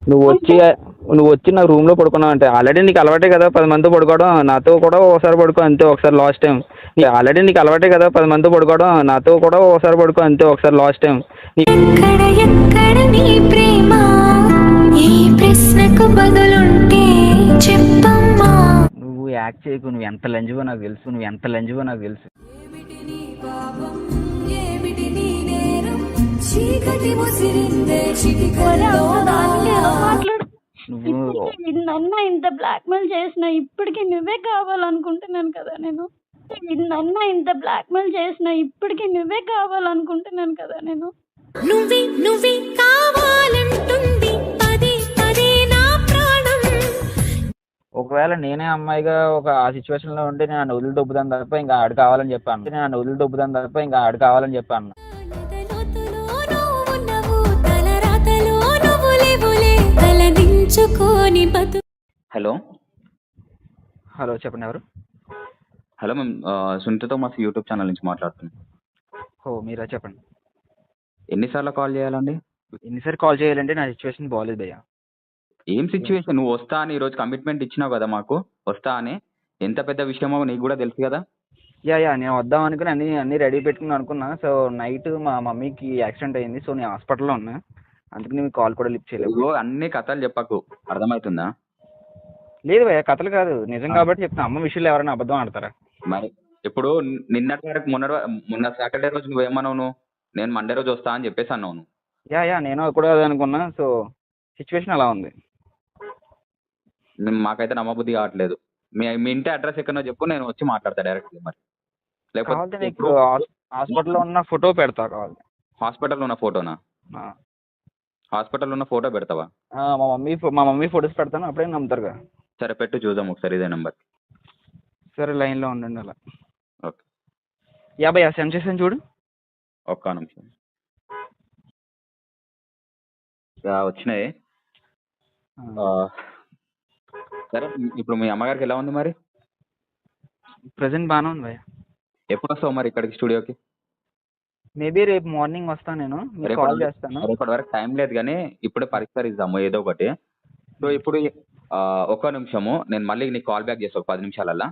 నువ్వు వచ్చి అంటే నువ్వు వచ్చి నా రూమ్లో పడుకున్నావు అంటే ఆల్రెడీ నీకు అలవాటే కదా 10 మందితో పడుకోవడం, నాతో కూడా ఒకసారి పడుకో అంతే ఒకసారి లాస్ట్ టైం. ఆల్రెడీ నీకు అలవాటే కదా 10 మందితో పడుకోవడం, నాతో కూడా ఒకసారి పడుకో అంతే ఒకసారి లాస్ట్ టైం. ఎక్కడ ఎక్కడ నీ ప్రేమ ఈ ప్రశ్నకు బదులుంటే చెప్పమ్మా. నువ్వు యాక్ట్ చేయకు, నువ్వు ఎంత లంజివో నాకు తెలుసు, నువ్వు ఎంత లంజివో నాకు తెలుసు. ఏమిటి నీ పాపం ఏమిటి నీ నేరం చీకటి ముసిరిందే చిటికలో మాట్లాడు. నువ్వు నన్న ఇంత బ్లాక్మెయిల్ చేసిన ఇప్పటికి నువ్వే కావాలనుకుంటున్నాను కదా నేను. నన్న ఇంత బ్లాక్మెయిల్ చేసిన ఇప్పటికి నువ్వే కావాలనుకుంటున్నాను కదా నేను. నువ్వే నువ్వే కావాలంటుంది పదే పదే నా ప్రాణం. ఒకవేళ నేనే అమ్మాయిగా ఒక ఆ సిచ్యువేషన్ లో ఉంటే నేను వదిలి దొబ్బుదాను తప్ప ఇంకా ఆడు కావాలని చెప్పాను, నేను వదిలి దొబ్బుదాను తప్ప ఇంకా ఆడు కావాలని చెప్పాను. లోతులో నువ్వు ఉన్నవు తలరాతలో నువ్వు లేవులే తలదించుకొని బతు. హలో హలో చెప్పండి ఎవరు? హలో మేము సునీతతో మా యూట్యూబ్ ఛానల్ నుంచి మాట్లాడుతున్నాం. ఓ మీరా చెప్పండి. ఎన్నిసార్లు కాల్ చేయాలండి? ఎన్నిసార్లు కాల్ చేయాలంటే నా సిచ్యువేషన్ బాగాలేదు భయ్యా. ఏం సిచ్యువేషన్? నువ్వు వస్తా అని ఈరోజు కమిట్మెంట్ ఇచ్చినావు కదా మాకు, వస్తా అని. ఎంత పెద్ద విషయమో నీకు కూడా తెలుసు కదా. యా నేను వద్దాం అనుకుని అన్ని రెడీ పెట్టుకుని అనుకున్నా. సో నైట్ మా మమ్మీకి యాక్సిడెంట్ అయింది, సో నేను హాస్పిటల్లో ఉన్నా, అందుకని మీకు కాల్ కూడా లిఫ్ట్ చేయలేదు. ఇగో అన్ని కథలు చెప్పకు, అర్థమవుతుందా? లేదు భయ్యా కథలు కాదు, నిజం కాబట్టి చెప్తున్నా. అమ్మ విషయంలో ఎవరైనా అబద్ధం ఆడతారా? మరి ఇప్పుడు నిన్నటి వరకు మొన్న సాటర్డే రోజు నువ్వేమన్నావు? నేను మండే రోజు వస్తా అని చెప్పేసి అన్నావు నువ్వు. యా నేను కూడా అదే అనుకున్నా. సో సిచ్యువేషన్ అలా ఉంది. మాకైతే నమ్మబుద్ధి కావట్లేదు. మీ ఇంటి అడ్రస్ ఎక్కడో చెప్పు, నేను వచ్చి మాట్లాడతా డైరెక్ట్లీ. మరి కావాలంటే లేకపోతే నీకు హాస్పిటల్లో ఉన్న ఫోటో పెడతా కావాలి. హాస్పిటల్లో ఉన్న ఫోటోనా? హాస్పిటల్లో ఉన్న ఫోటో పెడతావా? మా మమ్మీ ఫొటోస్ పెడతాను, అప్పుడే నమ్ముతారుగా. సరే పెట్టు చూద్దాం ఒకసారి ఇదే నెంబర్. సరే లైన్లో ఉండండి అలా. ఓకే భయ్యా సెండ్ చేసాను చూడు. ఒక్క నిమిషం. వచ్చినాయి. సరే ఇప్పుడు మీ అమ్మగారికి ఎలా ఉంది మరి? ప్రజెంట్ బాగానే ఉంది భయ్యా. ఎప్పుడు వస్తావు మరి ఇక్కడికి స్టూడియోకి? మేబీ రేపు మార్నింగ్ వస్తాను, నేను మీకు కాల్ చేస్తాను. రేపటి వరకు టైం లేదు కానీ ఇప్పుడే పరిష్కరిద్దాము ఏదో ఒకటి. సో ఇప్పుడు ఒక్క నిమిషము, నేను మళ్ళీ నీకు కాల్ బ్యాక్ చేస్తాను 10 నిమిషాలల్లా.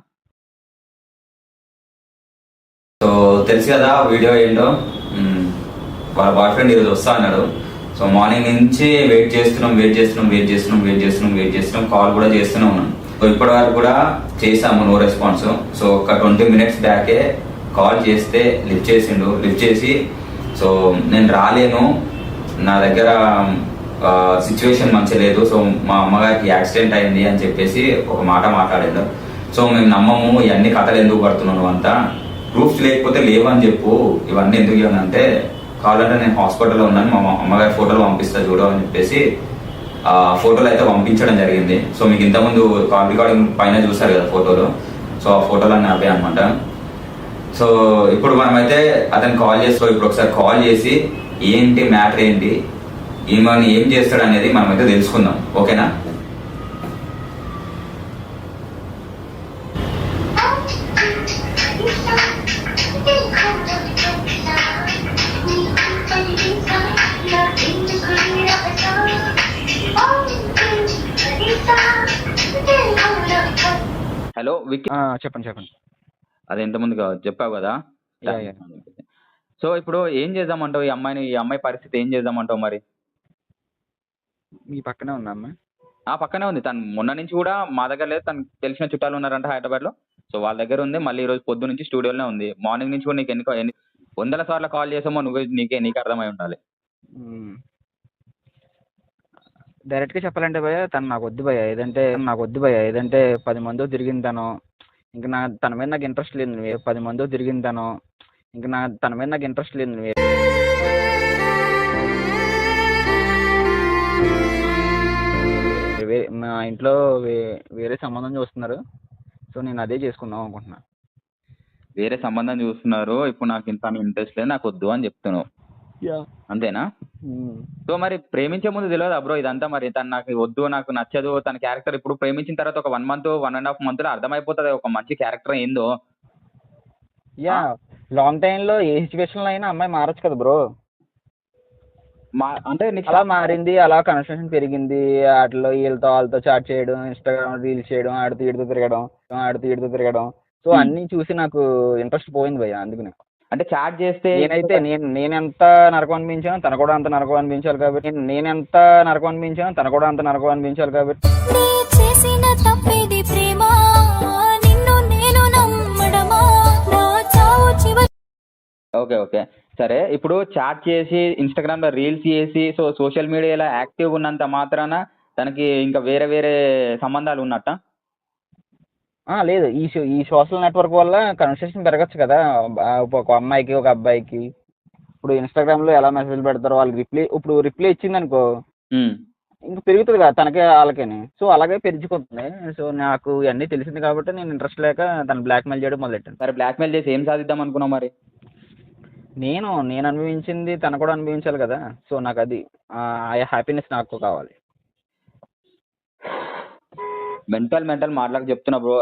సో తెలుసు కదా వీడియో ఏంటో. వాళ్ళ బాయ్ ఫ్రెండ్ ఈరోజు వస్తా అన్నాడు. సో మార్నింగ్ నుంచి వెయిట్ చేస్తున్నాం, కాల్ కూడా చేస్తూనే ఉన్నాను. సో ఇప్పటి వరకు కూడా చేసాము, నో రెస్పాన్స్. సో ఒక 20 మినిట్స్ బ్యాకే కాల్ చేస్తే లిఫ్ట్ చేసి సో నేను రాలేను, నా దగ్గర సిచ్యువేషన్ మంచిగా లేదు, సో మా అమ్మగారికి యాక్సిడెంట్ అయింది అని చెప్పేసి ఒక మాట మాట్లాడాడు. సో మేము నమ్మము, ఇవన్నీ కథలు ఎందుకు పడుతున్నాను అంతా, ప్రూఫ్స్ లేకపోతే లేవని చెప్పు, ఇవన్నీ ఎందుకు అంటే కావాలంటే నేను హాస్పిటల్లో ఉన్నాను, మా అమ్మగారి ఫోటోలు పంపిస్తా చూడు అని చెప్పేసి ఫోటోలు అయితే పంపించడం జరిగింది. సో మీకు ఇంతకుముందు కాల్ రికార్డింగ్ పైన చూసారు కదా ఫోటోలు, సో ఆ ఫోటోలు అన్నీ అవే అనమాట. సో ఇప్పుడు మనమైతే అతను కాల్ చేస్తాం. ఇప్పుడు ఒకసారి కాల్ చేసి ఏంటి మ్యాటర్ ఏంటి, ఈమెను ఏం చేస్తాడు అనేది మనమైతే తెలుసుకుందాం. ఓకేనా? హలో విక్కీ, చెప్పండి. అది ఇంతకుముందు చెప్పావు కదా. సో ఇప్పుడు ఏం చేద్దామంటావు? ఈ అమ్మాయి పరిస్థితి ఏం చేద్దామంటావు మరి? మీ పక్కనే ఉందా అమ్మాయి? పక్కనే ఉంది. తను మొన్న నుంచి కూడా మా దగ్గర లేదు, తనకు తెలిసిన చుట్టాలు ఉన్నారంట హైదరాబాద్లో. సో వాళ్ళ దగ్గర ఉంది. మళ్ళీ ఈరోజు పొద్దు నుంచి స్టూడియోలోనే ఉంది. మార్నింగ్ నుంచి కూడా నీకు ఎన్ని 100 సార్లు కాల్ చేసామో నీకు అర్థమై ఉండాలి. డైరెక్ట్గా చెప్పాలంటే భయ్యా తను నాకు వద్దు భయ్యా, ఏదంటే 10 మందితో తిరిగింది తను. ఇంకా తన మీద నాకు ఇంట్రెస్ట్ లేదు. 10 మందితో తిరిగింది తను. ఇంకా తన మీద నాకు ఇంట్రెస్ట్ లేదు. మా ఇంట్లో వేరే సంబంధం చూస్తున్నారు. సో నేను అదే చేసుకుందాం అనుకుంటున్నా. వేరే సంబంధం చూస్తున్నారు, ఇప్పుడు నాకు ఇంత ఇంట్రెస్ట్ లేదు, నాకు వద్దు అని చెప్తున్నావు, అంతేనా? సో మరి ప్రేమించే ముందు తెలియదా బ్రో ఇదంతా? మరి తను నాకు వద్దు, నాకు నచ్చదు, తన క్యారెక్టర్ ఇప్పుడు ప్రేమించిన తర్వాత ఒక 1 మంత్ 1.5 మంత్లో అర్థమైపోతుంది ఒక మంచి క్యారెక్టర్ ఏందో. లాంగ్ టైంలో ఏ సిచ్యువేషన్లో అయినా అమ్మాయి మారచ్చు కదా బ్రో. అంటే నీకు అలా మారింది, అలా కన్వర్సేషన్ పెరిగింది. వాటిలో వీళ్ళతో వాళ్ళతో చాట్ చేయడం, ఇన్స్టాగ్రామ్ రీల్స్ చేయడం, ఆడుతూ ఈడుతూ తిరగడం. సో అన్నీ చూసి నాకు ఇంట్రెస్ట్ పోయింది భయ్య, అందుకనే. అంటే చాట్ చేస్తే నేనైతే నేనెంత నరకం అనిపించానో తను కూడా అంత నరకం అనిపించాలి కాబట్టి, నేనెంత నరకం అనిపించానో తను కూడా అంత నరకం అనిపించాలి కాబట్టి. నీ చేసిన తప్పేది ప్రేమ నిన్ను నేను నమ్మడమా నా చావు చివరి ఓకే ఓకే సరే, ఇప్పుడు చాట్ చేసి ఇన్స్టాగ్రామ్లో రీల్స్ చేసి సోషల్ మీడియాలో యాక్టివ్ ఉన్నంత మాత్రాన తనకి ఇంకా వేరే వేరే సంబంధాలు ఉన్నట్ట? లేదు, ఈ సోషల్ నెట్వర్క్ వల్ల కన్వర్సేషన్ పెరగచ్చు కదా, ఒక అమ్మాయికి ఒక అబ్బాయికి. ఇప్పుడు ఇన్స్టాగ్రామ్లో ఎలా మెసేజ్ పెడతారో వాళ్ళకి రిప్లై ఇచ్చిందనుకో, ఇంకా పెరుగుతుంది కదా తనకే వాళ్ళకేని. సో అలాగే పెరిగిపోతుంది. సో నాకు ఇవన్నీ తెలిసింది కాబట్టి నేను ఇంట్రెస్ట్ లేక తను బ్లాక్మెయిల్ చేయడం మొదలెట్టాను. సరే, బ్లాక్మెయిల్ చేసి ఏం సాధిద్దాం అనుకున్నావు మరి? నేను అనుభవించింది తను కూడా అనుభవించాలి కదా. సో నాకు అది హ్యాపీనెస్ నాకు కావాలి. మెంటల్ మాటలకు చెప్తున్నా బ్రో.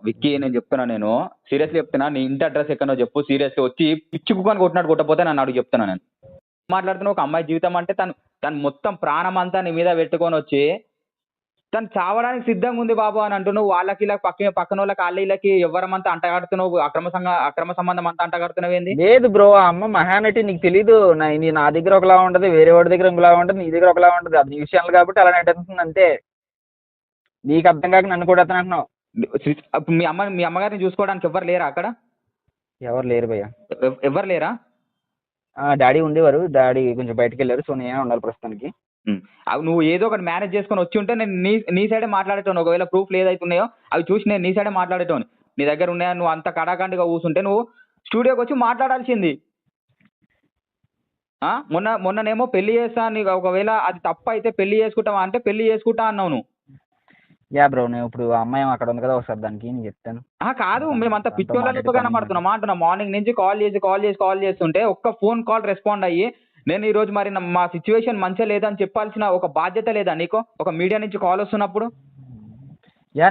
విక్కీ, నేను చెప్తున్నా, నేను సీరియస్లీ చెప్తున్నా. నీ ఇంటి అడ్రస్ ఎక్కడో చెప్పు, సీరియస్లీ వచ్చి పిచ్చి కుక్కని కొట్టినట్టు కొట్టపోతే నన్ను అడుగు చెప్తున్నా. నేను మాట్లాడుతున్నా ఒక అమ్మాయి జీవితం అంటే తను మొత్తం ప్రాణం అంతా నీ మీద పెట్టుకొని వచ్చి తను చావడానికి సిద్ధంగా ఉంది బాబు అని అంటున్నావు. వాళ్ళకి ఇలా పక్కన వాళ్ళకి వీళ్ళకి ఎవరమంతా అంటగడుతున్నావు, అక్రమ సంబంధం అంతా అంటగడుతున్నావు ఏంది? లేదు బ్రో, ఆ అమ్మ మహానటి, నీకు తెలీదు. నా దగ్గర ఒకలా ఉంటుంది, వేరే వాడి దగ్గర ఒకలా ఉంటుంది, నీ దగ్గర ఒకలా ఉంటుంది. అది నీ విషయాలు కాబట్టి అలా నటిస్తుంది అంతే. నీకు అర్థం కాక నన్ను కూడా అతను అంటున్నావు. మీ అమ్మగారిని చూసుకోవడానికి ఎవరు లేరా అక్కడ? ఎవరు లేరు భయ్య. ఎవరు లేరా? డాడీ ఉండేవారు, డాడీ కొంచెం బయటకు వెళ్ళారు. సో నేనే ఉండాలి ప్రస్తుతానికి. నువ్వు ఏదో ఒకటి మేనేజ్ చేసుకొని వచ్చి ఉంటే నేను నీ సైడే మాట్లాడేటోను. ఒకవేళ ప్రూఫ్లు ఏదైతే ఉన్నాయో అవి చూసి నేను నీ సైడే మాట్లాడేటోను. నీ దగ్గర ఉన్నాయా? నువ్వు అంత కడాకండిగా కూర్చుంటే నువ్వు స్టూడియోకి వచ్చి మాట్లాడాల్సింది. మొన్ననేమో పెళ్లి చేస్తా, నీకు ఒకవేళ అది తప్పు అయితే పెళ్లి చేసుకుంటావా అంటే పెళ్లి చేసుకుంటా అన్నావు నువ్వు. యా బ్రో, నేను ఇప్పుడు అమ్మాయి అక్కడ ఉంది కదా, ఒకసారి దానికి నేను చెప్తాను. కాదు, మేమంతా పిచ్చోళ్ళతో కనబడుతున్నాం అంటున్నా. మార్నింగ్ నుంచి కాల్ చేస్తుంటే ఒక్క ఫోన్ కాల్ రెస్పాండ్ అయ్యి నేను ఈరోజు మరి మా సిచ్యువేషన్ మంచిగా లేదని చెప్పాల్సిన ఒక బాధ్యత లేదా నీకు? ఒక మీడియా నుంచి కాల్ వస్తున్నప్పుడు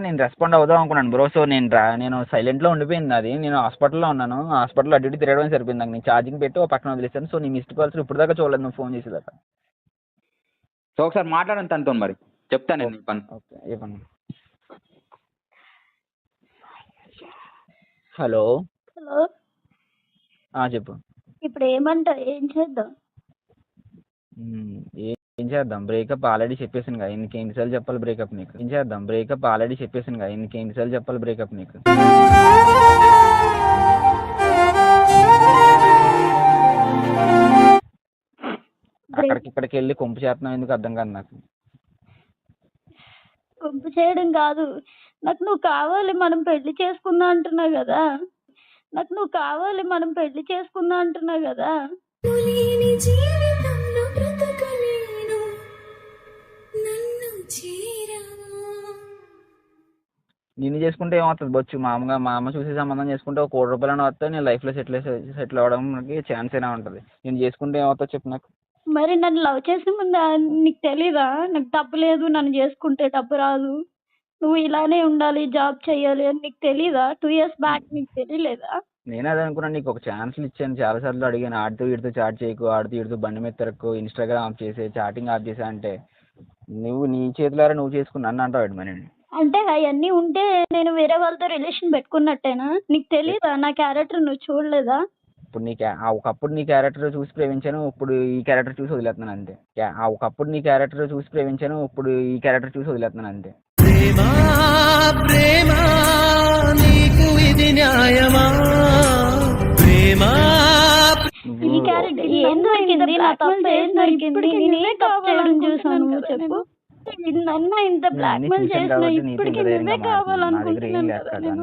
నేను రెస్పాండ్ అవుదాం అనుకున్నాను బ్రో. సో నేను సైలెంట్లో ఉండిపోయింది అది. నేను హాస్పిటల్లో ఉన్నాను, హాస్పిటల్లో అడ్డు తిరగడం సరిపోయింది నాకు. నేను ఛార్జింగ్ పెట్టి ఒక పక్కన వదిలేసాను. సో నీ మిస్డ్ కాల్స్ ఇప్పుడు దాకా చూడలేదు నువ్వు ఫోన్ చేసేదాకా. సో ఒకసారి మాట్లాడండి తనతో, మరి చెప్తాను నేను ఈ పని. ఓకే, ఏ పని? హలో హలో, చెప్పు. ఇప్పుడు ఏమంటావు? ఏం చేద్దాం? ఏం చేద్దాం? బ్రేకప్ ఆల్రెడీ చెప్పేసాను కదా, ఎన్నిసార్లు చెప్పాలి బ్రేకప్ నీకు? ఏం చేద్దాం? బ్రేకప్ ఆల్రెడీ చెప్పేసాను కదా, ఎన్నిసార్లు చెప్పాలి బ్రేకప్ నీకు? ఇక్కడికి వెళ్ళి కొంపు చేస్తున్నావు ఎందుకు అర్థం కాదు నాకు. కొంపు చేయడం కాదు, నాకు నువ్వు కావాలి, మనం పెళ్లి చేసుకుందాం అంటున్నావు కదా. నాకు నువ్వు కావాలి, మనం పెళ్లి చేసుకుందాం అంటున్నావు కదా. లేని జీవితంలో బ్రతకలేను నన్ను చేరవా. నిన్ను చేసుకుంటే ఏమవుతుంది బొచ్చు? మా అమ్మ చూసి సంబంధం చేసుకుంటే ఒక ₹1,00,000 వస్తే నేను లైఫ్లో సెటిల్ అవ్వడానికి ఛాన్స్ అయినా ఉంటుంది. నేను చేసుకుంటే ఏమవుతుంది చెప్పు నాకు. మరి నన్ను లవ్ చేసిన ముందు నీకు తెలీదా నాకు డబ్బు లేదు, నన్ను చేసుకుంటే డబ్బు రాదు, నువ్వు ఇలానే ఉండాలి, జాబ్ చేయాలి అని నీకు తెలీదా? 2 years బ్యాక్ నీకు తెలియలేదా? నేను అదే అనుకున్నాను, నీకు ఒక ఛాన్స్లు ఇచ్చాను, చాలాసార్లు అడిగాను. ఆడుతూ ఈడుతూ చాట్ చేయకు, ఆడుతూ ఈడుతూ బండి మీద తిరక్కు, ఇన్స్టాగ్రామ్ ఆఫ్ చేసే, చాటింగ్ ఆఫ్ చేసా అంటే నువ్వు నీ చేతులారా నువ్వు చేసుకుని నన్ను అంటావు మరి. అంటే అవన్నీ ఉంటే నేను వేరే వాళ్ళతో రిలేషన్ పెట్టుకున్నట్టేనా? నీకు తెలీదా నా క్యారెక్టర్ నువ్వు చూడలేదా? ఇప్పుడు ఒకప్పుడు నీ క్యారెక్టర్ చూసి ప్రేమించాను, ఇప్పుడు ఈ క్యారెక్టర్ చూసి వదిలేస్తున్నాను అంతే. ఒకప్పుడు నీ క్యారెక్టర్ చూసి ప్రేమించాను, ఇప్పుడు ఈ క్యారెక్టర్ చూసి వదిలేస్తున్నాను అంతే. ప్రేమా నీకు ఇది న్యాయమా? ప్రేమా ఈ క్యారెక్టర్ ఏం దొరికింది? నా తప్పు ఏం దొరికింది? నేనే కావాలని చూసాను చెప్పు. నన్ను ఇంత బ్లాక్మెయిల్ చేసిన ఇప్పటికి నువ్వే కావాలనుకుంటున్నాను కదా నేను.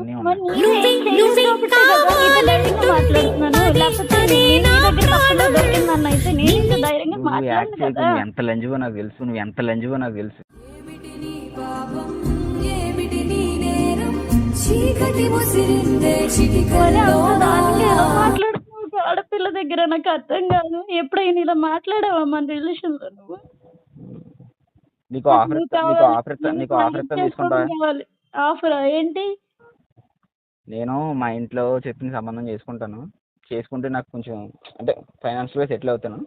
మాట్లాడుతున్నాను, లేకపోతే దొరికిందన్న అయితే నేను ఇంత ధైర్యంగా మాట్లాడను కదా. నువ్వు ఎంత లంజువో నాకు తెలుసు, నువ్వు ఎంత లంజువో నాకు తెలుసు. మాట్లాడుతున్నావు ఆడపిల్ల దగ్గర, నాకు అర్థం కాదు. ఎప్పుడైనా ఇలా మాట్లాడావా మన రిలేషన్ లో నువ్వు? నీకు ఆఫర్ తీసుకుంటా. ఆఫర్ ఏంటి? నేను మా ఇంట్లో చెప్పిన సంబంధం చేసుకుంటాను, చేసుకుంటే నాకు కొంచెం అంటే ఫైనాన్షియల్గా సెటిల్ అవుతాను.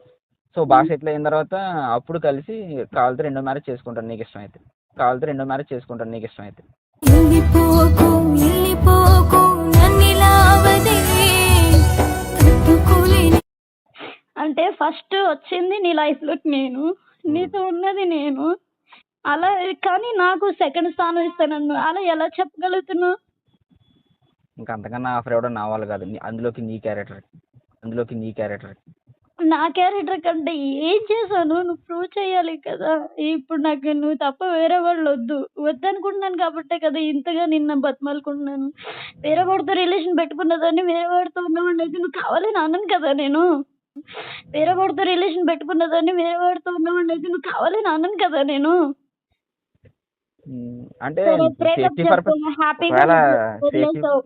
సో బాగా సెటిల్ అయిన తర్వాత అప్పుడు కలిసి కావాలితే రెండో మ్యారేజ్ చేసుకుంటాను నీకు ఇష్టమైతే, కావాలితే రెండో మ్యారేజ్ చేసుకుంటాను నీకు ఇష్టమైతే. వెళ్ళిపోకు వెళ్ళిపోకు నన్నిలా వదిలి తట్టుకోలేని అంటే ఫస్ట్ వచ్చింది నీ లైఫ్లోకి నేను, నీతో ఉన్నది నేను, అలా కానీ నాకు సెకండ్ స్థానం ఇస్తానన్ను అలా ఎలా చెప్పగలుగుతున్నావు? ఇంకా అంతకన్నా ఆఫర్ ఇవ్వడం నా వాళ్ళు కాదు, అందులోకి నీ క్యారెక్టర్. నా క్యారెక్టర్ కంటే ఏం చేశాను నువ్వు ప్రూవ్ చేయాలి కదా. ఇప్పుడు నాకు నువ్వు తప్ప వేరే వాళ్ళు వద్దనుకుంటున్నాను కాబట్టే కదా ఇంతగా నిన్న బతిమాలుకుంటున్నాను. వేరే వాడితో రిలేషన్ పెట్టుకున్నదాన్ని వేరే వాడితో ఉన్నవాడిని అయితే నువ్వు కావాలని అనను కదా నేను. వేరే వాడితో రిలేషన్ పెట్టుకున్నదాన్ని వేరే వాడితో ఉన్నవాడిని అయితే నువ్వు కావాలని అనను కదా నేను. అంటే సరే బ్రేకప్ సేఫ్టీ పర్పస్, చేసుకున్నా హ్యాపీగా ఒకవేళ వదిలేసావు.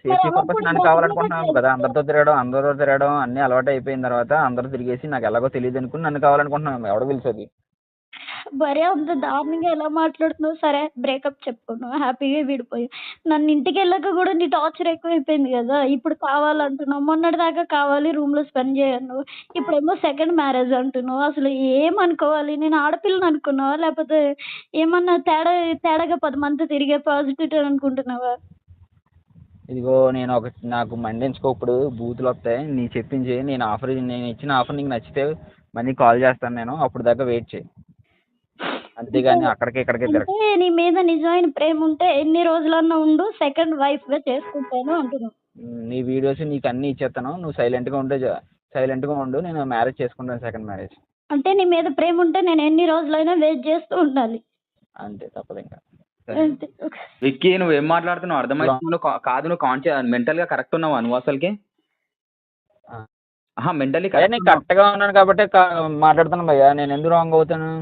సేఫ్టీ పర్పస్ నన్ను కావాలనుకుంటున్నావు కదా, అందరితో తిరగడం అన్నీ అలవాటు అయిపోయిన తర్వాత అందరూ తిరిగేసి నాకు ఎలాగో తెలియదు అనుకుని నన్ను కావాలనుకుంటున్నాను, ఎవడో పిలిచేది. మరే అంత దారుణంగా ఎలా మాట్లాడుతున్నావు? సరే బ్రేకప్ చెప్పుకున్నావు, హ్యాపీగా విడిపోయావు. నన్ను ఇంటికి వెళ్ళాక కూడా నీ టార్చర్ ఎక్కువైపోయింది కదా. ఇప్పుడు కావాలంటున్నావు, మొన్నటి దాకా కావాలి రూమ్ లో స్పెండ్ చేయన్నావు, ఇప్పుడేమో సెకండ్ మ్యారేజ్ అంటున్నావు. అసలు ఏమనుకోవాలి? నేను ఆడపిల్లని అనుకున్నావా లేకపోతే ఏమన్నా తేడాగా 10 మంది తిరిగే పాజిటివ్ అనుకుంటున్నావా? ఇదిగో నాకు మండించుకో, ఇప్పుడు బూతులు వస్తాయి, నీ చెప్పించి నేను ఇచ్చిన ఆఫర్ నీకు నచ్చితే మళ్ళీ కాల్ చేస్తాను నేను, అప్పుడు దాకా వెయిట్ చేయి, అంతేగాని ఇక్కడికే తిరగ. అంటే నీ మీద నిజమైన ప్రేమ ఉంటే ఎన్ని రోజులన్నా ఉండు, సెకండ్ వైఫ్ గా చేసుకుంటాను అంటున్నావు. నీ వీడియోస్ నీకు అన్నీ ఇచ్చేస్తాను, నువ్వు సైలెంట్గా ఉండు, నేను మ్యారేజ్ చేసుకుంటాను, సెకండ్ మ్యారేజ్. అంటే నీ మీద ప్రేమ ఉంటే నేను ఎన్ని రోజులైనా వెయిట్ చేస్తూ ఉండాలి, అంతే, తప్పదు ఇంకా. అంతే. విక్కీ నువ్వు ఏం మాట్లాడుతున్నావు అర్థమైంది కాదు, నువ్వు మెంటల్ గా కరెక్ట్ ఉన్నావా నువ్వు అసలుకి? మెంటలీ నేను కరెక్ట్గా ఉన్నాను కాబట్టి మాట్లాడుతున్నాను భయ్యా, నేను ఎందుకు రాంగ్ అవుతాను?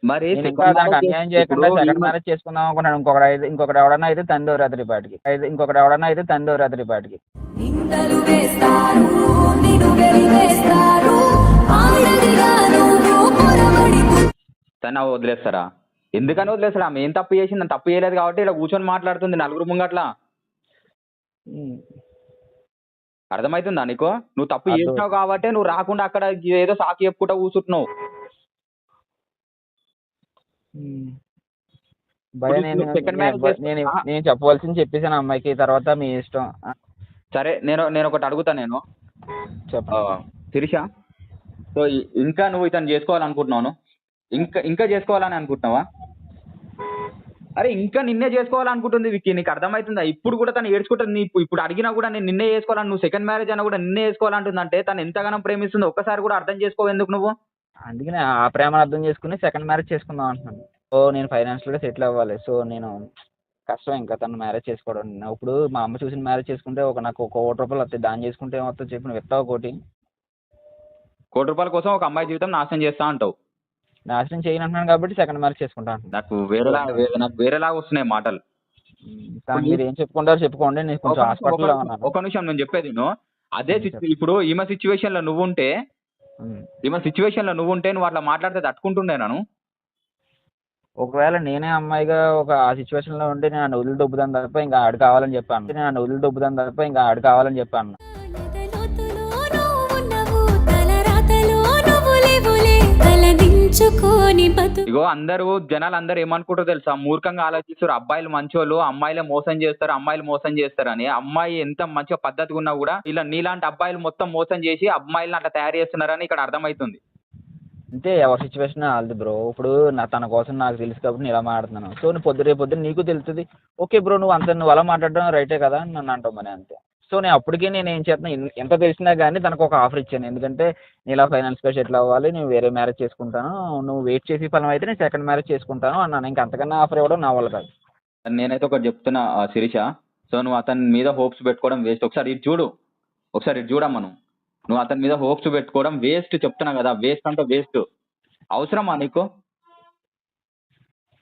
మరి ఇంకా దానికి అన్యాయం చేయకుండా సెకండ్ మ్యారేజ్ చేసుకుందాం అనుకున్నాను. ఇంకొకటి ఎవడన్నా అయితే తండ్రి రాత్రి పాటికి నిందలు వేస్తారు నిన్ను వెలివేస్తారు ఆడదిగా నువ్వు పొరబడి తను వదిలేస్తారా? ఎందుకని వదిలేస్తాడు? ఆమె ఏం తప్పు చేసింది? తప్పు చేయలేదు కాబట్టి ఇలా కూర్చొని మాట్లాడుతుంది నలుగురు ముంగట్లా. అర్థమవుతుందా నీకు? నువ్వు తప్పు చేసినావు కాబట్టి నువ్వు రాకుండా అక్కడ ఏదో సాకి చెప్పుకుంటా కూర్చుంటున్నావు. భయ నేను చెప్పవలసింది చెప్పేసాను అమ్మాయికి, తర్వాత మీ ఇష్టం. సరే నేను ఒకటి అడుగుతా, నేను శిరీష, సో ఇంకా నువ్వు ఇతను చేసుకోవాలనుకుంటున్నాను, ఇంకా చేసుకోవాలని అనుకుంటున్నావా? అరే ఇంకా నిన్నే చేసుకోవాలనుకుంటుంది విక్కీ, నీకు అర్థమవుతుందా? ఇప్పుడు కూడా తను ఏడ్చుకుంటుంది, ఇప్పుడు అడిగినా కూడా నేను నిన్నే చేసుకోవాలని, నువ్వు సెకండ్ మ్యారేజ్ అయినా కూడా నిన్నే చేసుకోవాలంటుందంటే తను ఎంతగానో ప్రేమిస్తుందో ఒక్కసారి కూడా అర్థం చేసుకోవు ఎందుకు నువ్వు? అందుకనే ఆ ప్రేమను అర్థం చేసుకుని సెకండ్ మ్యారేజ్ చేసుకుందాం అంటున్నాను. సో నేను ఫైనాన్షియల్గా సెటిల్ అవ్వాలి, సో నేను కష్టం ఇంకా తను మ్యారేజ్ చేసుకోవడం. ఇప్పుడు మా అమ్మ చూసిన మ్యారేజ్ చేసుకుంటే నాకు 1 కోటి రూపాయలు వస్తాయి, దాన్ని చేసుకుంటే ఏమవుతుంది చెప్పు, నువ్వు ఎట్లా ఒకటి 1 కోటి రూపాయల కోసం ఒక అమ్మాయి జీవితం నాశనం చేస్తా అంటావు. నాశనం చేయను అంటున్నాను కాబట్టి సెకండ్ మ్యారేజ్ చేసుకుంటా అంటున్నాను. నాకు వేరేలాగా వస్తున్నాయి మాటలు. మీరు ఏం చెప్పుకుంటారో చెప్పుకోండి, నేను కొంచెం హాస్పిటల్లో ఉన్నాను. ఒక నిమిషం నేను చెప్పేది అదే ఇప్పుడు ఈమె సిచ్యువేషన్ లో నువ్వు ఉంటే నువ్వు అట్లా మాట్లాడితే తట్టుకుంటుండే నన్ను. ఒకవేళ నేనే అమ్మాయిగా ఆ సిచ్యువేషన్ లో ఉంటే నేను వదిలి దొబ్బుదాని తప్ప ఇంకా ఆడు కావాలని చెప్పాను. ఇగో జనాలు అందరూ ఏమనుకుంటారో తెలుసా? మూర్ఖంగా ఆలోచిస్తారు, అబ్బాయిలు మంచోళ్ళు, అమ్మాయిలే మోసం చేస్తారు అని. అమ్మాయి ఎంత మంచిగా పద్ధతిగా ఉన్నా కూడా ఇలా నీలాంటి అబ్బాయిలు మొత్తం మోసం చేసి అమ్మాయిలను అట్లా తయారు చేస్తున్నారని ఇక్కడ అర్థమవుతుంది. అంటే ఎవరి సిచ్యువేషన్ వాళ్ళది బ్రో. ఇప్పుడు తన కోసం నాకు తెలుసు కాబట్టి నేను ఇలా మాట్లాడుతున్నాను. సో నువ్వు రేపొద్దున నీకు తెలుస్తుంది, ఓకే బ్రో నువ్వు అలా మాట్లాడడం రైటే కదా అని నన్ను అంటావు మరి, అంతే. సో నేను అప్పటికే నేను ఏం చేస్తున్నాను, ఎంత తెలిసినా కానీ తనకు ఒక ఆఫర్ ఇచ్చాను, ఎందుకంటే నేను ఇలా ఫైనాన్స్గా సెటిల్ అవ్వాలి, నేను వేరే మ్యారేజ్ చేసుకుంటాను, నువ్వు వెయిట్ చేసి ఫలం అయితే నేను సెకండ్ మ్యారేజ్ చేసుకుంటాను అన్నాను. ఇంకా అంతకన్నా ఆఫర్ ఇవ్వడం నా వల్ల కాదు. నేనైతే ఒకటి చెప్తున్నా శిరీష, సో నువ్వు అతని మీద హోప్స్ పెట్టుకోవడం వేస్ట్. ఒకసారి ఇటు చూడమ్మా, నువ్వు అతని మీద హోప్స్ పెట్టుకోవడం వేస్ట్ చెప్తున్నా కదా. వేస్ట్ అంటే వేస్ట్. అవసరమా నీకు?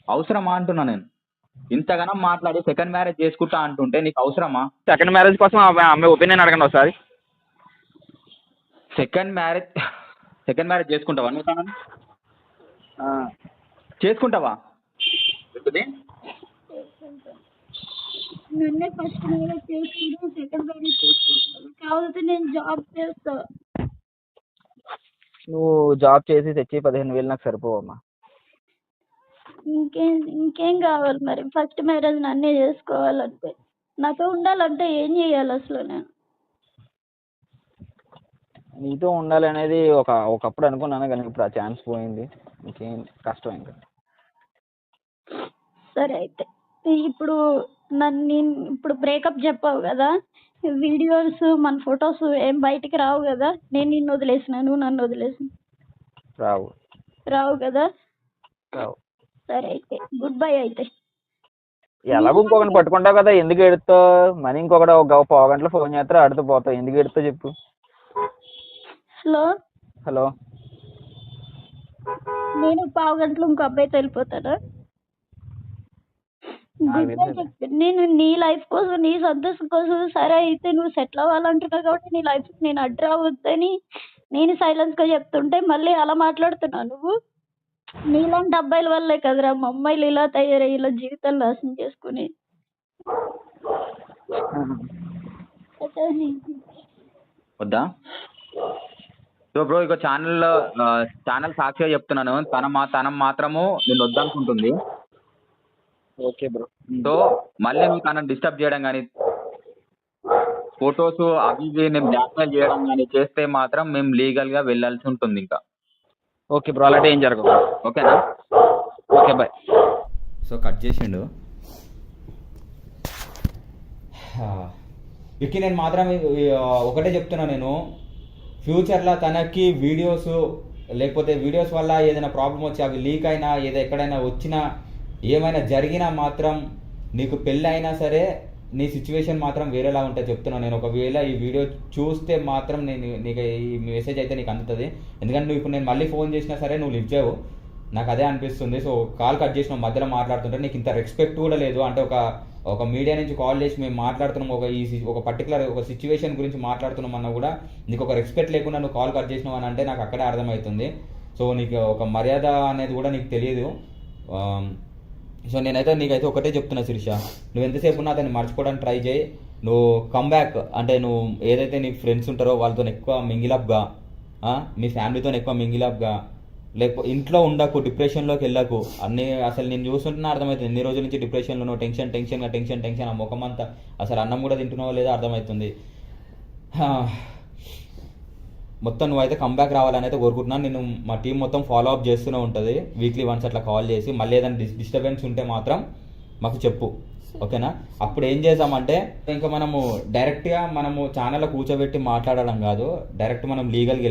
అవసరమా అంటున్నా నేను. ఇంతగానో మాట్లాడి సెకండ్ మ్యారేజ్ చేసుకుంటా అంటుంటే నీకు అవసరమా? సెకండ్ మ్యారేజ్ కోసం అమ్మాయి ఒపీనియన్ అడగండి ఒకసారి. సెకండ్ మ్యారేజ్ చేసుకుంటావా నువ్వు? తనని చేసుకుంటావా? నన్నే ఫస్ట్ మ్యారేజ్ చేసుకుంటూ సెకండ్ మ్యారేజ్ చేసుకుంటాను, కావాలంటే నేను జాబ్ చేస్తా. నువ్వు జాబ్ చేసి తెచ్చి 15,000 నాకు సరిపోవమ్మా. ఇంకేం కావాలి మరి? ఫస్ట్ మ్యారేజ్ నన్నే చేసుకోవాలంటే నాతో ఉండాలంటే ఏం చేయాలి అసలు నేను? నీతో ఉండాలి అనేది ఒకప్పుడు అనుకున్నాను, కానీ ఇప్పుడు ఆ ఛాన్స్ పోయింది. ఇంకేం కష్టం ఇంకా. సరే అయితే ఇప్పుడు ఇప్పుడు బ్రేకప్ చెప్పావు కదా, వీడియోస్ మన ఫొటోస్ ఏం బయటికి రావు కదా? నేను నిన్ను వదిలేసిన, నువ్వు నన్ను వదిలేసిన రావు కదా? సరే అయితే గుడ్ బై. అయితే ఎలాగో ఇంకొకరిని పట్టుకుంటావు కదా, ఎందుకు ఎడుతావు? మనీ ఇంకొకటి ఒక పావు గంటలో ఫోన్ చేస్తారా, ఆడుతూ పోతావు, ఎందుకు ఎడుతావు చెప్పు. హలో, నేను పావు గంటలో ఇంకో అబ్బాయితో వెళ్ళిపోతానా? నేను నీ లైఫ్ కోసం, నీ సంతోషం కోసం, సరే అయితే నువ్వు సెటిల్ అవ్వాలంటున్నావు కాబట్టి నీ లైఫ్ నేను అడ్డు రావద్దని నేను సైలెన్స్ గా చెప్తుంటే మళ్ళీ అలా మాట్లాడుతున్నావు నువ్వు. నీలాంటి అబ్బాయిల వల్లే కదరా మా అమ్మాయిలు ఇలా తయారయ్యి ఇలా జీవితాలు నాశనం చేసుకుని. వద్దా? సో బ్రో, ఇక ఛానల్ సాక్షిగా చెప్తున్నాను, తన మాత్రము నేను వద్దనుకుంటుంది. Okay bro. సో మళ్ళీ నువ్వు తనని డిస్టర్బ్ చేయడం కానీ, ఫొటోస్ అవి ఇవి నేను బ్లాక్మెయిల్ చేయడం కానీ చేస్తే మాత్రం మేము లీగల్గా వెళ్ళాల్సి ఉంటుంది ఇంకా. ఓకే బ్రో, అలాంటి ఏం జరగదు. ఓకేనా? Okay bye. సో కట్ చేసిండు విక్కీ. నేను మాత్రం ఒకటే చెప్తున్నా, నేను ఫ్యూచర్లో తనకి వీడియోస్ లేకపోతే వీడియోస్ వల్ల ఏదైనా ప్రాబ్లం వచ్చి అవి లీక్ అయినా ఎక్కడైనా వచ్చినా ఏమైనా జరిగినా మాత్రం నీకు పెళ్ళి అయినా సరే నీ సిచ్యువేషన్ మాత్రం వేరేలా ఉంటుంది చెప్తున్నాను నేను. ఒకవేళ ఈ వీడియో చూస్తే మాత్రం నీకు ఈ మెసేజ్ అయితే నీకు అందుతుంది. ఎందుకంటే నువ్వు ఇప్పుడు నేను మళ్ళీ ఫోన్ చేసినా సరే నువ్వు లిఫ్ట్ చేయవు, నాకు అదే అనిపిస్తుంది. సో కాల్ కట్ చేసిన మధ్యలో మాట్లాడుతుంటే నీకు ఇంత రెస్పెక్ట్ కూడా లేదు. అంటే ఒక మీడియా నుంచి కాల్ చేసి మేము మాట్లాడుతున్నాం, ఒక పర్టికులర్ ఒక సిచ్యువేషన్ గురించి మాట్లాడుతున్నాం అన్నా కూడా నీకు ఒక రెస్పెక్ట్ లేకుండా నువ్వు కాల్ కట్ చేసినావు అని అంటే నాకు అక్కడే అర్థమవుతుంది. సో నీకు ఒక మర్యాద అనేది కూడా నీకు తెలియదు. సో నేనైతే నీకైతే ఒకటే చెప్తున్నా శిరీష, నువ్వు ఎంతసేపు ఉన్నా అతన్ని మర్చిపోవడానికి ట్రై చేయి. నువ్వు కమ్బ్యాక్ అంటే నువ్వు ఏదైతే నీ ఫ్రెండ్స్ ఉంటారో వాళ్ళతో ఎక్కువ మింగిలప్గా, మీ ఫ్యామిలీతో ఎక్కువ మింగిలప్గా, లేకపోతే ఇంట్లో ఉండకు, డిప్రెషన్లోకి వెళ్ళకు. అసలు నేను చూస్తుంటున్నా అర్థమవుతుంది ఎన్ని రోజుల నుంచి డిప్రెషన్లో టెన్షన్ ఆ ముఖం అంతా, అసలు అన్నం కూడా తింటున్నావో లేదో అర్థమవుతుంది. మొత్తం నువ్వైతే కంబ్యాక్ రావాలని అయితే కోరుకుంటున్నాను. నేను మా టీం మొత్తం ఫాలో అప్ చేస్తూనే ఉంటుంది, వీక్లీ వన్స్ అట్లా కాల్ చేసి. మళ్ళీ ఏదైనా డిస్టర్బెన్స్ ఉంటే మాత్రం మాకు చెప్పు, ఓకేనా? అప్పుడు ఏం చేద్దామంటే ఇంకా మనము డైరెక్ట్గా ఛానల్లో కూర్చోబెట్టి మాట్లాడడం కాదు, డైరెక్ట్ మనం లీగల్కి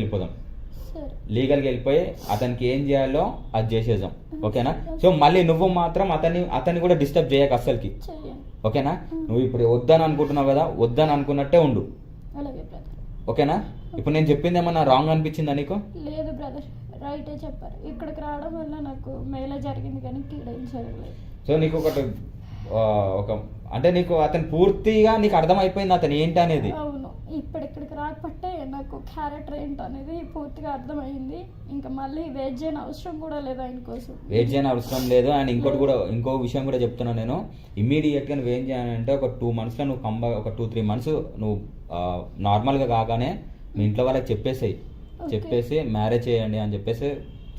వెళ్ళిపోయి అతనికి ఏం చేయాలో అది చేసేద్దాం, ఓకేనా? సో మళ్ళీ నువ్వు మాత్రం అతన్ని కూడా డిస్టర్బ్ చేయక అస్సలకి, ఓకేనా? నువ్వు ఇప్పుడు వద్దని అనుకుంటున్నావు కదా, వద్దని అనుకున్నట్టే ఉండు, ఓకేనా? ఇప్పుడు నేను చెప్పింది ఏమన్నా రాంగ్ అనిపించిందా నీకు? లేదు బ్రదర్, రైటే చెప్పారు. ఇక్కడికి రావడం వల్ల నాకు మేలే జరిగింది కానీ కీడేం జరగలేదు. సో నీకు అంటే నీకు అతను పూర్తిగా నీకు అర్థమైపోయింది అతను ఏంటి అనేది. అవును, ఇక్కడికి రాకపోతే నాకు క్యారెక్టర్ ఏంటి అనేది పూర్తిగా అర్థమైంది. ఇంకా మళ్ళీ వెయిట్ చేయని అవసరం కూడా లేదు, ఆయన కోసం వెయిట్ చేయని అవసరం లేదు. అండ్ ఇంకో విషయం కూడా చెప్తున్నాను నేను, ఇమ్మీడియట్గా నువ్వు ఏం చేయాలంటే ఒక 2 monthsలో నువ్వు ఒక 2-3 months నువ్వు నార్మల్గా కాగానే మీ ఇంట్లో వాళ్ళకి చెప్పేసి మ్యారేజ్ చేయండి అని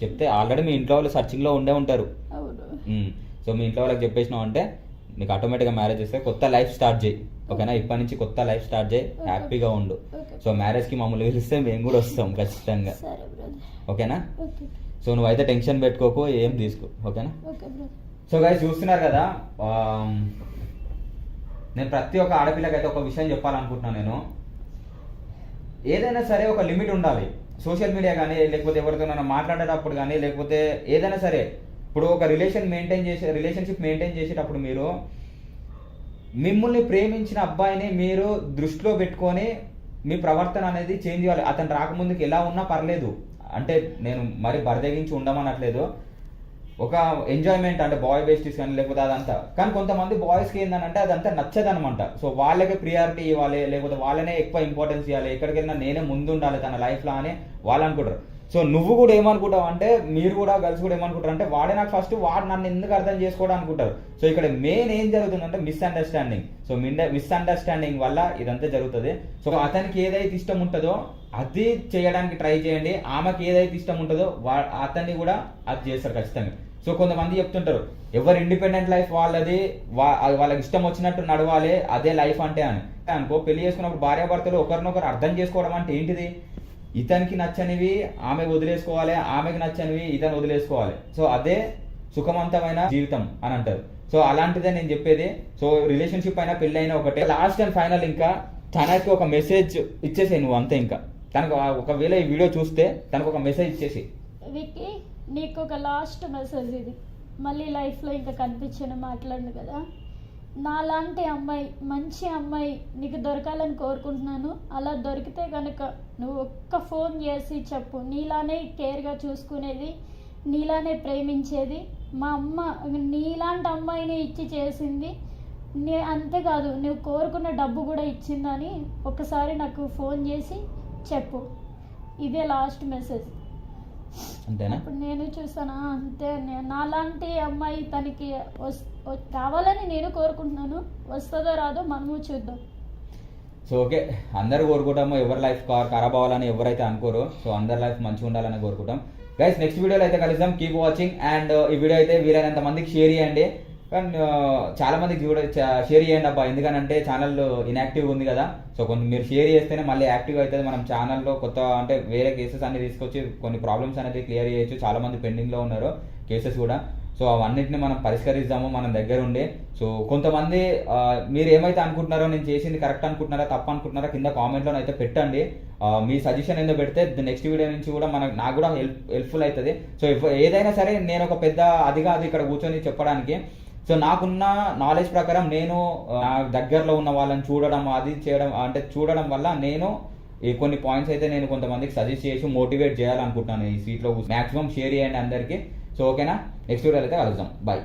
చెప్తే ఆల్రెడీ మీ ఇంట్లో వాళ్ళు సర్చింగ్లో ఉండే ఉంటారు. సో మీ ఇంట్లో వాళ్ళకి చెప్పేసినావు అంటే నీకు ఆటోమేటిక్గా మ్యారేజ్ చేస్తే కొత్త లైఫ్ స్టార్ట్ చేయి, ఓకేనా? ఇప్పటి నుంచి కొత్త లైఫ్ స్టార్ట్ చేయి, హ్యాపీగా ఉండు. సో మ్యారేజ్కి మమ్మల్ని పిలిస్తే మేము కూడా వస్తాం ఖచ్చితంగా, ఓకేనా? సో నువ్వైతే టెన్షన్ పెట్టుకోకు, ఏం తీసుకో, ఓకేనా? సో గైస్ చూస్తున్నారు కదా, నేను ప్రతి ఒక్క ఆడపిల్లకైతే ఒక విషయం చెప్పాలనుకుంటున్నాను. నేను ఏదైనా సరే ఒక లిమిట్ ఉండాలి. సోషల్ మీడియా కానీ లేకపోతే ఎవరితోనైనా మాట్లాడేటప్పుడు కానీ లేకపోతే ఏదైనా సరే, ఇప్పుడు ఒక రిలేషన్షిప్ మెయింటైన్ చేసేటప్పుడు మీరు మిమ్మల్ని ప్రేమించిన అబ్బాయిని మీరు దృష్టిలో పెట్టుకొని మీ ప్రవర్తన అనేది చేంజ్ చేయాలి. అతను రాకముందుకు ఎలా ఉన్నా పర్లేదు, అంటే నేను మరి బరిదగించి ఉండమనట్లేదు. ఒక ఎంజాయ్మెంట్ అంటే బాయ్ బేస్టీస్ కానీ లేకపోతే అదంతా. కానీ కొంతమంది బాయ్స్కి ఏంటంటే అదంతా నచ్చదు అనమాట. సో వాళ్ళకే ప్రియారిటీ ఇవ్వాలి, లేకపోతే వాళ్ళనే ఎక్కువ ఇంపార్టెన్స్ ఇవ్వాలి, ఎక్కడికి వెళ్ళినా నేనే ముందు ఉండాలి తన లైఫ్లో అని వాళ్ళు అనుకుంటారు. సో నువ్వు కూడా ఏమనుకుంటావు అంటే, మీరు కూడా గర్ల్స్ కూడా ఏమనుకుంటారు అంటే, వాడే నాకు ఫస్ట్, వాడు నన్ను ఎందుకు అర్థం చేసుకోవడం అనుకుంటారు. సో ఇక్కడ మెయిన్ ఏం జరుగుతుందంటే మిస్అండర్స్టాండింగ్. సో మిస్అండర్స్టాండింగ్ వల్ల ఇదంతా జరుగుతుంది. సో అతనికి ఏదైతే ఇష్టం ఉంటుందో అది చేయడానికి ట్రై చేయండి, ఆమెకి ఏదైతే ఇష్టం ఉంటుందో అతన్ని కూడా అది చేస్తారు ఖచ్చితంగా. సో కొంతమంది చెప్తుంటారు ఎవరు ఇండిపెండెంట్ లైఫ్ వాళ్ళది, వాళ్ళకి ఇష్టం వచ్చినట్టు నడవాలి, అదే లైఫ్ అంటే అని అనుకో. పెళ్లి చేసుకున్నప్పుడు భార్యాభర్తలు ఒకరినొకరు అర్థం చేసుకోవడం అంటే ఏంటిది? ఇతనికి నచ్చనివి ఆమె వదిలేసుకోవాలి, ఆమెకి నచ్చనివి ఇతను వదిలేసుకోవాలి. సో అదే సుఖవంతమైన జీవితం అని అంటారు. సో అలాంటిదే నేను చెప్పేది. సో రిలేషన్షిప్ అయినా పెళ్ళి అయినా ఒకటే. లాస్ట్ అండ్ ఫైనల్ ఇంకా తనకి ఒక మెసేజ్ ఇచ్చేసే నువ్వు అంతే. ఇంకా తనకు ఒకవేళ ఈ వీడియో చూస్తే తనకు ఒక మెసేజ్ ఇచ్చేసి, విక్కీ నీకు ఒక లాస్ట్ మెసేజ్ ఇది, మళ్ళీ లైఫ్లో ఇంకా కనిపించిన మాట్లాడను కదా. నాలాంటి అమ్మాయి, మంచి అమ్మాయి నీకు దొరకాలని కోరుకుంటున్నాను. అలా దొరికితే కనుక నువ్వు ఒక్క ఫోన్ చేసి చెప్పు, నీలానే కేర్గా చూసుకునేది, నీలానే ప్రేమించేది, మా అమ్మ నీలాంటి అమ్మాయిని ఇచ్చి చేసింది, అంతేకాదు నువ్వు కోరుకున్న డబ్బు కూడా ఇచ్చిందని ఒకసారి నాకు ఫోన్ చేసి చెప్పు. ఇదే లాస్ట్ మెసేజ్. అంతేనా? ఇప్పుడు నేను చూసానా, అంతే. నాలాంటి అమ్మాయి తనకి కావాలని నేను కోరుకుంటున్నాను. వస్తుందో రాదో మనము చూద్దాం. సో ఓకే, అందరు కోరుకుంటాము ఎవరి లైఫ్ ఖరాబ్ అవ్వాలని ఎవరైతే అనుకోరో. సో అందరి లైఫ్ మంచిగా ఉండాలని కోరుకుంటాం. గైస్ నెక్స్ట్ వీడియోలో అయితే కలుద్దాం. Keep watching. అండ్ ఈ వీడియో అయితే వీలైనంత మందికి షేర్ చేయండి. కానీ చాలా మందికి షేర్ చేయండి అబ్బా, ఎందుకనంటే ఛానల్ ఇన్యాక్టివ్గా ఉంది కదా. సో కొంచెం మీరు షేర్ చేస్తేనే మళ్ళీ యాక్టివ్ అవుతుంది. మనం ఛానల్లో కొత్త అంటే వేరే కేసెస్ అన్ని తీసుకొచ్చి కొన్ని ప్రాబ్లమ్స్ అనేది క్లియర్ చేయొచ్చు. చాలా మంది పెండింగ్లో ఉన్నారు కేసెస్ కూడా. సో అవన్నిటిని మనం పరిష్కరిద్దాము మనం దగ్గర ఉండి. సో కొంతమంది మీరు ఏమైతే అనుకుంటున్నారో, నేను చేసింది కరెక్ట్ అనుకుంటున్నారా తప్పు అనుకుంటున్నారా కింద కామెంట్లో అయితే పెట్టండి. మీ సజెషన్ ఏందో పెడితే నెక్స్ట్ వీడియో నుంచి కూడా నాకు కూడా హెల్ప్ఫుల్ అవుతుంది. సో ఏదైనా సరే నేను ఒక పెద్ద అది కాదు ఇక్కడ కూర్చొని చెప్పడానికి. సో నాకున్న నాలెడ్జ్ ప్రకారం నేను నా దగ్గరలో ఉన్న వాళ్ళని చూడడం, అది చేయడం అంటే చూడడం వల్ల నేను కొన్ని పాయింట్స్ అయితే నేను కొంతమందికి సజెస్ట్ చేసి మోటివేట్ చేయాలనుకుంటున్నాను. ఈ సీట్లో మాక్సిమం షేర్ చేయండి అందరికీ. సో ఓకేనా, నెక్స్ట్ వీడియోలో అయితే కలుద్దాం. బాయ్.